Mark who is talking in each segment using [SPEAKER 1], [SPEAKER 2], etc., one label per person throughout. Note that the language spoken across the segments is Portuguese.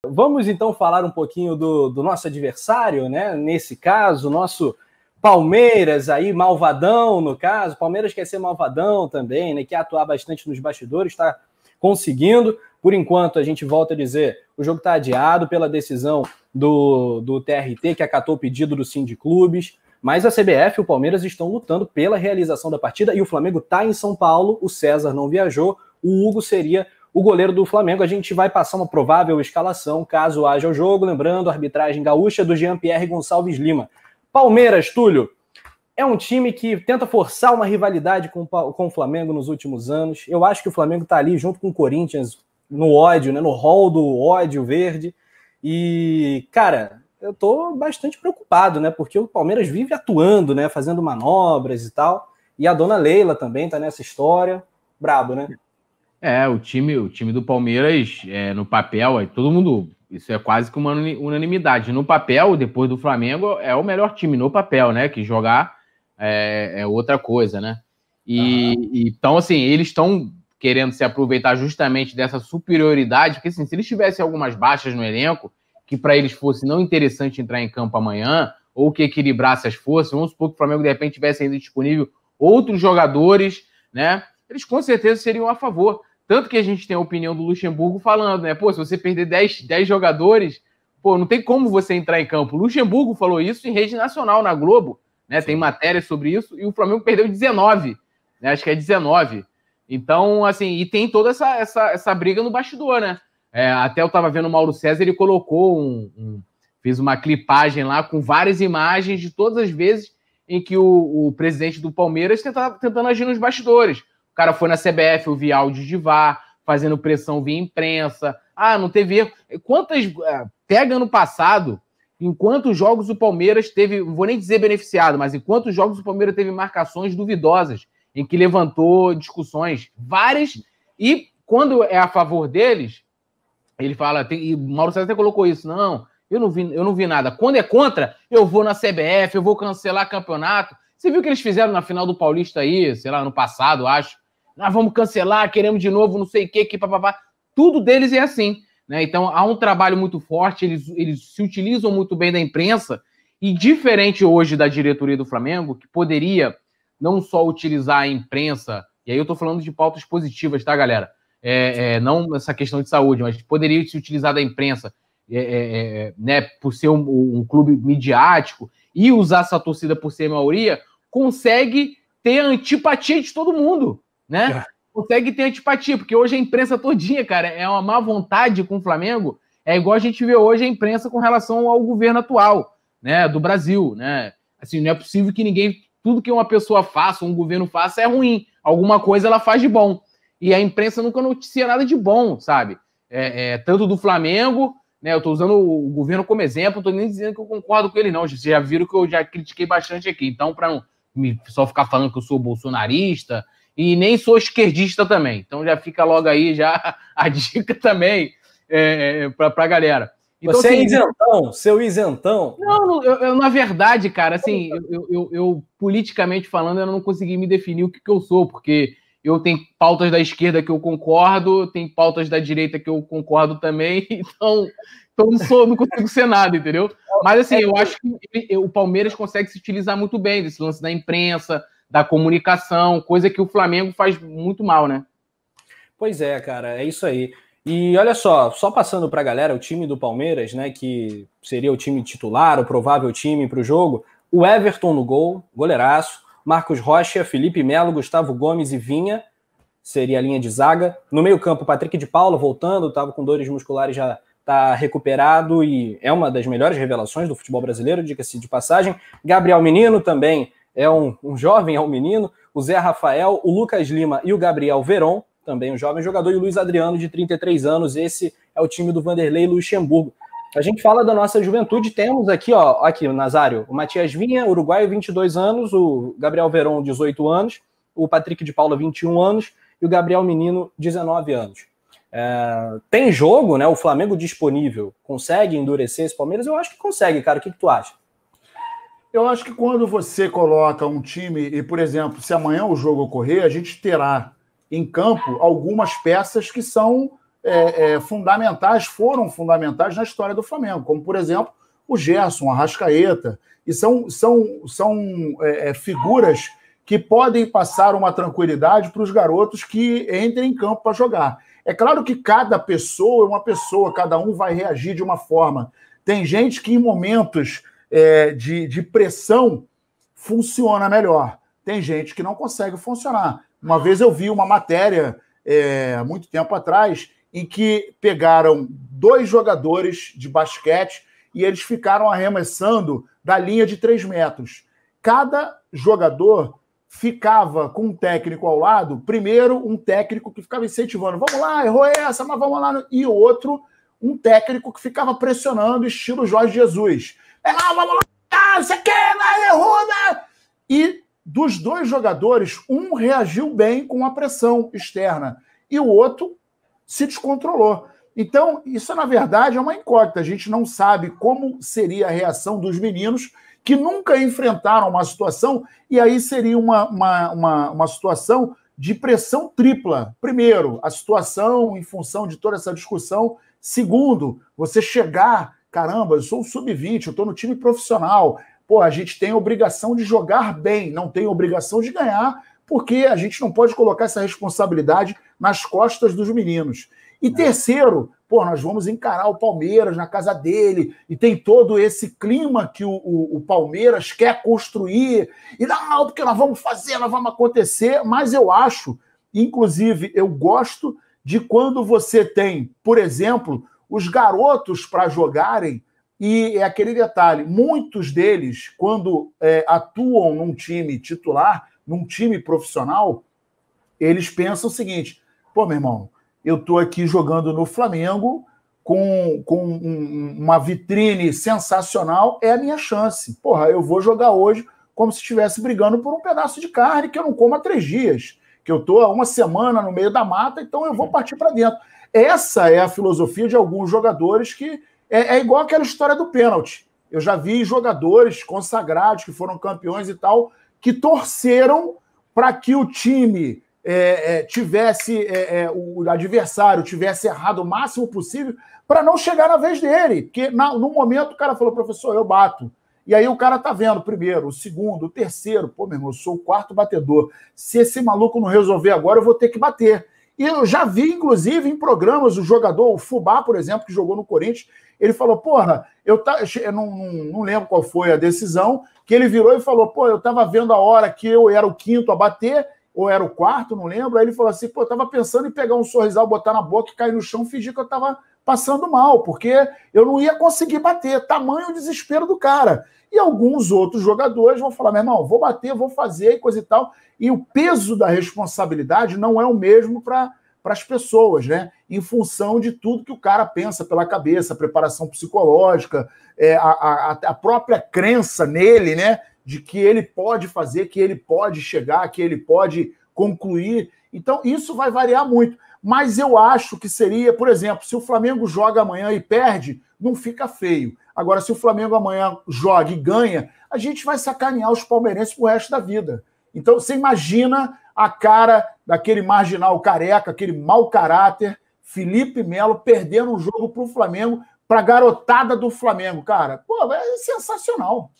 [SPEAKER 1] Vamos então falar um pouquinho do nosso adversário, né? Nesse caso, nosso Palmeiras aí, malvadão no caso. Palmeiras quer ser malvadão também, né? Quer atuar bastante nos bastidores, está conseguindo. Por enquanto, a gente volta a dizer, o jogo está adiado pela decisão do TRT, que acatou o pedido do Sindiclubes, mas a CBF e o Palmeiras estão lutando pela realização da partida e o Flamengo está em São Paulo, o César não viajou, o Hugo seria o goleiro do Flamengo. A gente vai passar uma provável escalação, caso haja o jogo, lembrando, a arbitragem gaúcha do Jean-Pierre Gonçalves Lima. Palmeiras, Túlio, é um time que tenta forçar uma rivalidade com o Flamengo nos últimos anos. Eu acho que o Flamengo está ali junto com o Corinthians no ódio, né, no hall do ódio verde. E, cara, eu tô bastante preocupado, né, porque o Palmeiras vive atuando, né, fazendo manobras e tal. E a dona Leila também tá nessa história. Brabo, né?
[SPEAKER 2] O time do Palmeiras, no papel, todo mundo, isso é quase que uma unanimidade. No papel, depois do Flamengo, é o melhor time no papel, né? Que jogar é outra coisa, né? Então, assim, eles estão querendo se aproveitar justamente dessa superioridade, porque assim, se eles tivessem algumas baixas no elenco, que para eles fosse não interessante entrar em campo amanhã, ou que equilibrasse as forças, vamos supor que o Flamengo de repente tivesse ainda disponível outros jogadores, né? Eles com certeza seriam a favor. Tanto que a gente tem a opinião do Luxemburgo falando, né? Pô, se você perder 10 jogadores, pô, não tem como você entrar em campo. O Luxemburgo falou isso em rede nacional, na Globo, né? Sim. Tem matéria sobre isso, e o Flamengo perdeu 19, né? Acho que é 19. Então, assim, e tem toda essa briga no bastidor, né? Até eu tava vendo o Mauro César, ele colocou fez uma clipagem lá com várias imagens de todas as vezes em que o presidente do Palmeiras tentando agir nos bastidores. O cara foi na CBF ouvir áudio de VAR, fazendo pressão via imprensa. Não teve erro. Pega ano passado, em quantos jogos o Palmeiras teve, não vou nem dizer beneficiado, mas em quantos jogos o Palmeiras teve marcações duvidosas, em que levantou discussões várias, e quando é a favor deles, ele fala, e o Mauro César até colocou isso, não, eu não vi nada. Quando é contra, eu vou na CBF, eu vou cancelar campeonato. Você viu o que eles fizeram na final do Paulista aí, sei lá, no passado, acho. Vamos cancelar, queremos de novo, não sei o que papapá. Tudo deles é assim, né? Então, há um trabalho muito forte, eles se utilizam muito bem da imprensa, e diferente hoje da diretoria do Flamengo, que poderia não só utilizar a imprensa, e aí eu tô falando de pautas positivas, tá, galera? Não essa questão de saúde, mas poderia se utilizar da imprensa, né, por ser um clube midiático, e usar essa torcida por ser maioria, consegue ter a antipatia de todo mundo, né? Consegue ter antipatia, porque hoje a imprensa todinha, cara, é uma má vontade com o Flamengo, é igual a gente vê hoje a imprensa com relação ao governo atual, né, do Brasil, né? Assim, não é possível que tudo que uma pessoa faça, um governo faça, é ruim. Alguma coisa ela faz de bom. E a imprensa nunca noticia nada de bom, sabe? Tanto do Flamengo, né? Eu tô usando o governo como exemplo, não tô nem dizendo que eu concordo com ele, não. Vocês já viram que eu já critiquei bastante aqui. Então, para não só ficar falando que eu sou bolsonarista e nem sou esquerdista também. Então já fica logo aí já a dica também pra galera. Então,
[SPEAKER 1] você assim, é isentão, seu isentão.
[SPEAKER 2] Não, eu na verdade, cara, assim, eu politicamente falando, eu não consegui me definir o que eu sou, porque eu tenho pautas da esquerda que eu concordo, tem pautas da direita que eu concordo também, então não consigo ser nada, entendeu? Mas assim, eu acho que o Palmeiras consegue se utilizar muito bem desse lance da imprensa, da comunicação, coisa que o Flamengo faz muito mal, né?
[SPEAKER 1] Pois é, cara, é isso aí. E olha só passando para a galera, o time do Palmeiras, né, que seria o time titular, o provável time para o jogo, o Everton no gol, goleiraço, Marcos Rocha, Felipe Melo, Gustavo Gomes e Vinha, seria a linha de zaga. No meio-campo, Patrick de Paula voltando, estava com dores musculares, já está recuperado e é uma das melhores revelações do futebol brasileiro, diga-se de passagem. Gabriel Menino também é um jovem, é um menino. O Zé Rafael, o Lucas Lima e o Gabriel Veron, também um jovem jogador, e o Luiz Adriano, de 33 anos. Esse é o time do Vanderlei Luxemburgo. A gente fala da nossa juventude, temos aqui, aqui, Nazário, o Matias Vinha, uruguaio, 22 anos, o Gabriel Veron, 18 anos, o Patrick de Paula, 21 anos, e o Gabriel Menino, 19 anos. Tem jogo, né? O Flamengo disponível, consegue endurecer esse Palmeiras? Eu acho que consegue, cara. O que tu acha?
[SPEAKER 3] Eu acho que quando você coloca um time, e, por exemplo, se amanhã o jogo ocorrer, a gente terá em campo algumas peças que são foram fundamentais na história do Flamengo, como, por exemplo, o Gerson, o Arrascaeta, e são figuras que podem passar uma tranquilidade para os garotos que entrem em campo para jogar. É claro que cada pessoa é uma pessoa, cada um vai reagir de uma forma. Tem gente que em momentos de pressão funciona melhor. Tem gente que não consegue funcionar. Uma vez eu vi uma matéria, muito tempo atrás, em que pegaram 2 jogadores de basquete e eles ficaram arremessando da linha de 3 metros. Cada jogador ficava com um técnico ao lado, primeiro um técnico que ficava incentivando, vamos lá, errou essa, mas vamos lá, e outro, um técnico que ficava pressionando, estilo Jorge Jesus. Vamos lá, você quer, errou, né? E dos 2 jogadores, um reagiu bem com a pressão externa e o outro se descontrolou. Então, isso, na verdade, é uma incógnita. A gente não sabe como seria a reação dos meninos que nunca enfrentaram uma situação, e aí seria uma situação de pressão tripla. Primeiro, a situação em função de toda essa discussão. Segundo, você chegar, caramba, eu sou um sub-20, eu estou no time profissional, pô, a gente tem a obrigação de jogar bem, não tem a obrigação de ganhar, porque a gente não pode colocar essa responsabilidade nas costas dos meninos. E terceiro, pô, nós vamos encarar o Palmeiras na casa dele, e tem todo esse clima que o Palmeiras quer construir, e não, porque nós vamos fazer, nós vamos acontecer, mas eu acho, inclusive, eu gosto de quando você tem, por exemplo, os garotos para jogarem, e é aquele detalhe, muitos deles, quando atuam num time titular, num time profissional, eles pensam o seguinte, pô, meu irmão, eu estou aqui jogando no Flamengo com uma vitrine sensacional, é a minha chance. Porra, eu vou jogar hoje como se estivesse brigando por um pedaço de carne que eu não como há 3 dias, que eu estou há 1 semana no meio da mata, então eu vou partir para dentro. Essa é a filosofia de alguns jogadores que é igual aquela história do pênalti. Eu já vi jogadores consagrados que foram campeões e tal, que torceram para que o time o adversário tivesse errado o máximo possível para não chegar na vez dele. Porque no momento o cara falou, professor, eu bato. E aí o cara tá vendo o primeiro, o segundo, o terceiro. Pô, meu irmão, eu sou o 4º batedor. Se esse maluco não resolver agora, eu vou ter que bater. E eu já vi, inclusive, em programas, o jogador, o Fubá, por exemplo, que jogou no Corinthians, ele falou, porra, eu não lembro qual foi a decisão, que ele virou e falou, pô, eu tava vendo a hora que eu era o 5º a bater, ou era o 4º, não lembro, aí ele falou assim, pô, eu tava pensando em pegar um sorrisal, botar na boca e cair no chão, fingir que eu tava passando mal, porque eu não ia conseguir bater, tamanho o desespero do cara. E alguns outros jogadores vão falar, meu irmão, vou bater, vou fazer e coisa e tal, e o peso da responsabilidade não é o mesmo para as pessoas, né? Em função de tudo que o cara pensa pela cabeça, preparação psicológica, a própria crença nele, né? De que ele pode fazer, que ele pode chegar, que ele pode concluir. Então, isso vai variar muito. Mas eu acho que seria, por exemplo, se o Flamengo joga amanhã e perde, não fica feio. Agora, se o Flamengo amanhã joga e ganha, a gente vai sacanear os palmeirenses pro resto da vida. Então, você imagina a cara daquele marginal careca, aquele mau caráter, Felipe Melo, perdendo um jogo pro Flamengo, pra garotada do Flamengo. Cara, pô, é sensacional.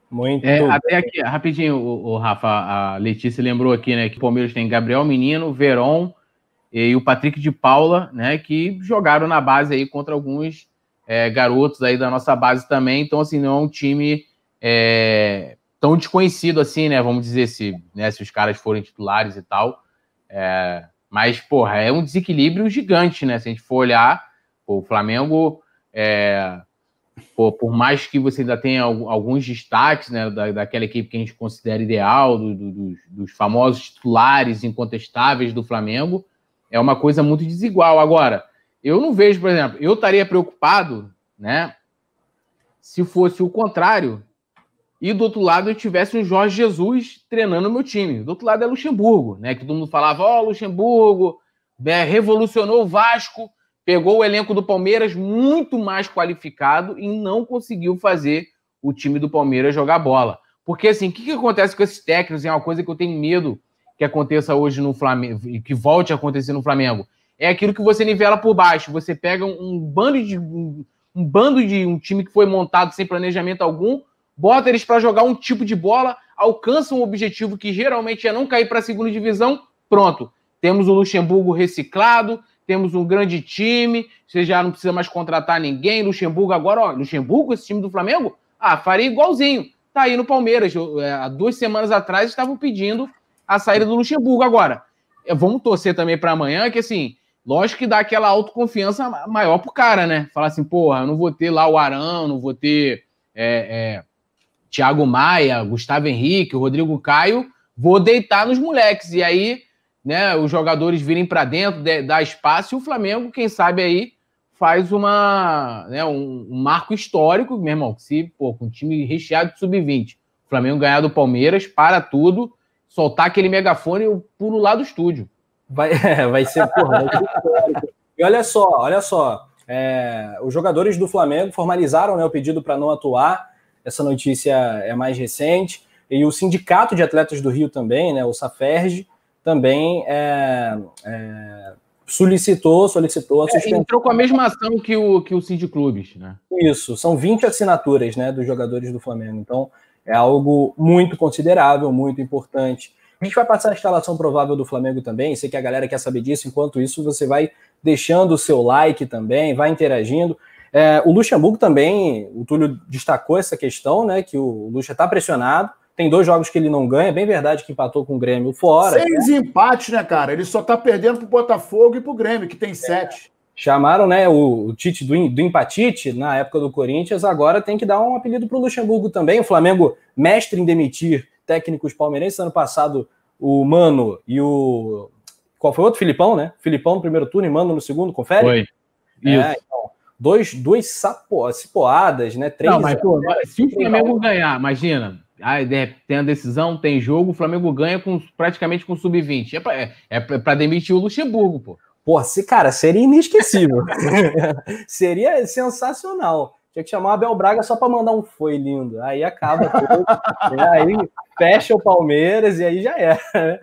[SPEAKER 2] Muito. Até aqui, rapidinho, o Rafa, a Letícia lembrou aqui, né, que o Palmeiras tem Gabriel Menino, Veron e o Patrick de Paula, né, que jogaram na base aí contra alguns garotos aí da nossa base também. Então, assim, não é um time tão desconhecido assim, né, vamos dizer, se os caras forem titulares e tal. Mas, porra, é um desequilíbrio gigante, né, se a gente for olhar, o Flamengo... por mais que você ainda tenha alguns destaques, né, daquela equipe que a gente considera ideal, dos famosos titulares incontestáveis do Flamengo, é uma coisa muito desigual. Agora, eu não vejo, por exemplo, eu estaria preocupado, né, se fosse o contrário, e do outro lado eu tivesse um Jorge Jesus treinando o meu time. Do outro lado é Luxemburgo, né, que todo mundo falava, Luxemburgo revolucionou o Vasco, pegou o elenco do Palmeiras muito mais qualificado e não conseguiu fazer o time do Palmeiras jogar bola. Porque, assim, o que acontece com esses técnicos? É uma coisa que eu tenho medo que aconteça hoje no Flamengo, que volte a acontecer no Flamengo. é aquilo que você nivela por baixo. Você pega um bando de um time que foi montado sem planejamento algum, bota eles para jogar um tipo de bola, alcança um objetivo que geralmente é não cair para a segunda divisão, pronto. Temos o Luxemburgo reciclado, temos um grande time, você já não precisa mais contratar ninguém. Luxemburgo agora, ó, Luxemburgo, esse time do Flamengo, faria igualzinho. Tá aí no Palmeiras. Há 2 semanas atrás estavam pedindo a saída do Luxemburgo. Agora, vamos torcer também para amanhã, que assim, lógico que dá aquela autoconfiança maior pro cara, né? Falar assim, porra, eu não vou ter lá o Arão, não vou ter Thiago Maia, Gustavo Henrique, Rodrigo Caio, vou deitar nos moleques. E aí, né, os jogadores virem para dentro, dar espaço, e o Flamengo, quem sabe aí, faz um marco histórico, meu irmão, se, com um time recheado de sub-20, o Flamengo ganhar do Palmeiras, para tudo, soltar aquele megafone e eu pulo lá do estúdio.
[SPEAKER 1] Vai ser, porra, vai ser histórico. E olha só, os jogadores do Flamengo formalizaram, né, o pedido para não atuar. Essa notícia é mais recente. E o Sindicato de Atletas do Rio também, né, o SAFERJ, também solicitou a suspensão.
[SPEAKER 2] Entrou com a mesma ação que o Sindiclubes, né?
[SPEAKER 1] Isso, são 20 assinaturas, né, dos jogadores do Flamengo. Então, é algo muito considerável, muito importante. A gente vai passar a escalação provável do Flamengo também. Sei que a galera quer saber disso. Enquanto isso, você vai deixando o seu like também, vai interagindo. O Luxemburgo também, o Túlio destacou essa questão, né, que o Luxa está pressionado. Tem 2 jogos que ele não ganha. É bem verdade que empatou com o Grêmio fora.
[SPEAKER 3] 6 empates, né, cara? Ele só tá perdendo pro Botafogo e pro Grêmio, que tem 7.
[SPEAKER 1] Chamaram, né, o Tite do Empatite na época do Corinthians. Agora tem que dar um apelido pro Luxemburgo também. O Flamengo, mestre em demitir técnicos palmeirenses. Ano passado, o Mano e o... Qual foi o outro? Filipão, né? Filipão no primeiro turno e Mano no segundo, confere? Foi. Isso. Então, dois cipoadas, né? 3
[SPEAKER 2] Não, mas, pô, se o Flamengo ganhar, imagina, tem a decisão, tem jogo, o Flamengo ganha praticamente com sub-20. É pra demitir o Luxemburgo, pô.
[SPEAKER 1] Pô, cara, seria inesquecível. Seria sensacional. Tinha que chamar o Abel Braga só para mandar um foi lindo. Aí acaba tudo. Aí fecha o Palmeiras e aí já era.